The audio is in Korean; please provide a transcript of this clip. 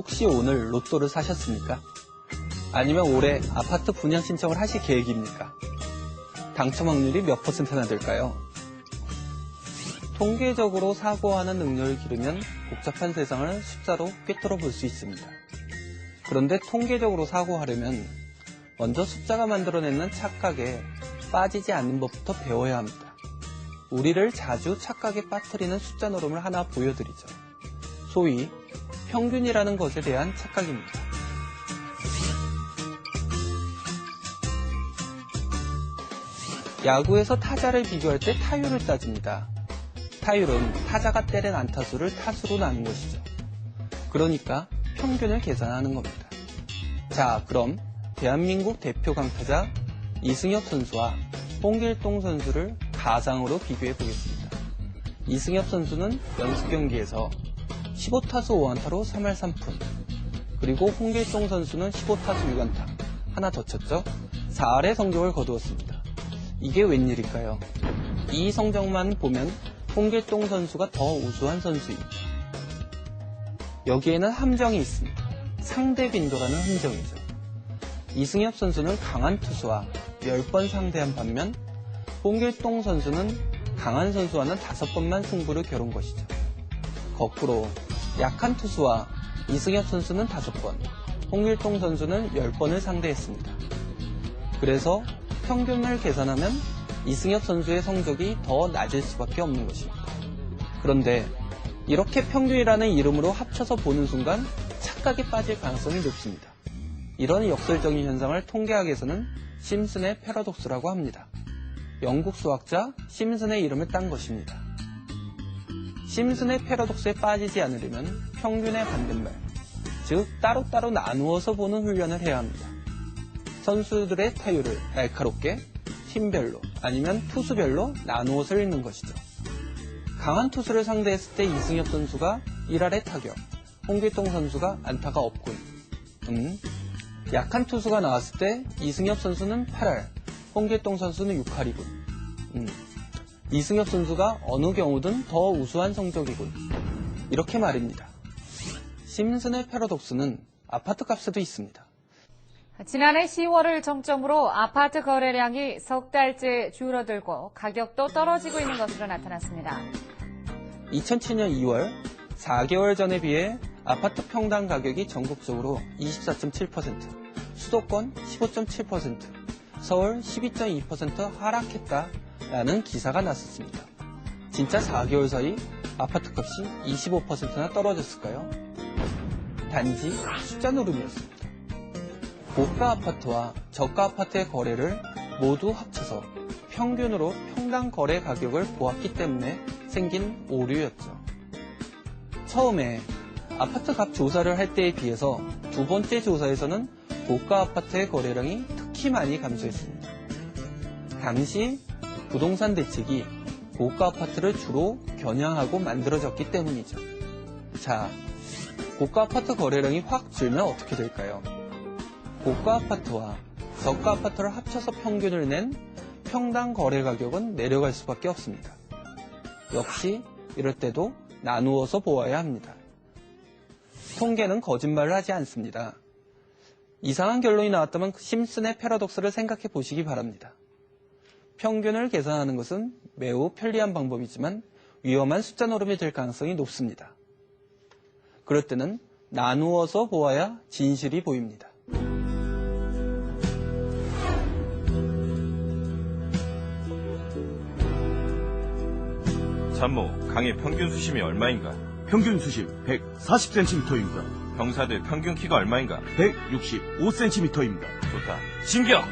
혹시 오늘 로또를 사셨습니까? 아니면 올해 아파트 분양 신청을 하실 계획입니까? 당첨 확률이 몇 %나 될까요? 통계적으로 사고하는 능력을 기르면 복잡한 세상을 숫자로 꿰뚫어 볼 수 있습니다. 그런데 통계적으로 사고하려면 먼저 숫자가 만들어내는 착각에 빠지지 않는 법부터 배워야 합니다. 우리를 자주 착각에 빠뜨리는 숫자 노름을 하나 보여드리죠. 소위 평균이라는 것에 대한 착각입니다. 야구에서 타자를 비교할 때 타율을 따집니다. 타율은 타자가 때린 안타수를 타수로 나눈 것이죠. 그러니까 평균을 계산하는 겁니다. 자, 그럼 대한민국 대표 강타자 이승엽 선수와 홍길동 선수를 가상으로 비교해 보겠습니다. 이승엽 선수는 연습 경기에서 15타수 5안타로 3할 3푼, 그리고 홍길동 선수는 15타수 6안타, 하나 더 쳤죠? 4할의 성적을 거두었습니다. 이게 웬일일까요? 이 성적만 보면 홍길동 선수가 더 우수한 선수입니다. 여기에는 함정이 있습니다. 상대 빈도라는 함정이죠. 이승엽 선수는 강한 투수와 10번 상대한 반면 홍길동 선수는 강한 선수와는 5번만 승부를 겨룬 것이죠. 거꾸로 약한 투수와 이승엽 선수는 5번, 홍길동 선수는 10번을 상대했습니다. 그래서 평균을 계산하면 이승엽 선수의 성적이 더 낮을 수밖에 없는 것입니다. 그런데 이렇게 평균이라는 이름으로 합쳐서 보는 순간 착각에 빠질 가능성이 높습니다. 이런 역설적인 현상을 통계학에서는 심슨의 패러독스라고 합니다. 영국 수학자 심슨의 이름을 딴 것입니다. 심슨의 패러독스에 빠지지 않으려면 평균의 반대말, 즉 따로따로 나누어서 보는 훈련을 해야 합니다. 선수들의 타율을 날카롭게 팀별로 아니면 투수별로 나누어서 읽는 것이죠. 강한 투수를 상대했을 때 이승엽 선수가 1할의 타격, 홍길동 선수가 안타가 없군. 약한 투수가 나왔을 때 이승엽 선수는 8할, 홍길동 선수는 6할이군. 이승엽 선수가 어느 경우든 더 우수한 성적이군. 이렇게 말입니다. 심슨의 패러독스는 아파트 값에도 있습니다. 지난해 10월을 정점으로 아파트 거래량이 석 달째 줄어들고 가격도 떨어지고 있는 것으로 나타났습니다. 2007년 2월 4개월 전에 비해 아파트 평당 가격이 전국적으로 24.7%, 수도권 15.7%, 서울 12.2% 하락했다라는 기사가 났었습니다. 진짜 4개월 사이 아파트 값이 25%나 떨어졌을까요? 단지 숫자 노름이었습니다. 고가 아파트와 저가 아파트의 거래를 모두 합쳐서 평균으로 평당 거래 가격을 보았기 때문에 생긴 오류였죠. 처음에 아파트 값 조사를 할 때에 비해서 두 번째 조사에서는 고가 아파트의 거래량이 특히 많이 감소했습니다. 당시 부동산 대책이 고가 아파트를 주로 겨냥하고 만들어졌기 때문이죠. 자, 고가 아파트 거래량이 확 줄면 어떻게 될까요? 고가 아파트와 저가 아파트를 합쳐서 평균을 낸 평당 거래 가격은 내려갈 수밖에 없습니다. 역시 이럴 때도 나누어서 보아야 합니다. 통계는 거짓말을 하지 않습니다. 이상한 결론이 나왔다면 심슨의 패러독스를 생각해 보시기 바랍니다. 평균을 계산하는 것은 매우 편리한 방법이지만 위험한 숫자 노름이 될 가능성이 높습니다. 그럴 때는 나누어서 보아야 진실이 보입니다. 참모, 강의 평균 수심이 얼마인가? 평균 수심 140cm입니다. 병사들 평균 키가 얼마인가? 165cm입니다. 좋다. 진격!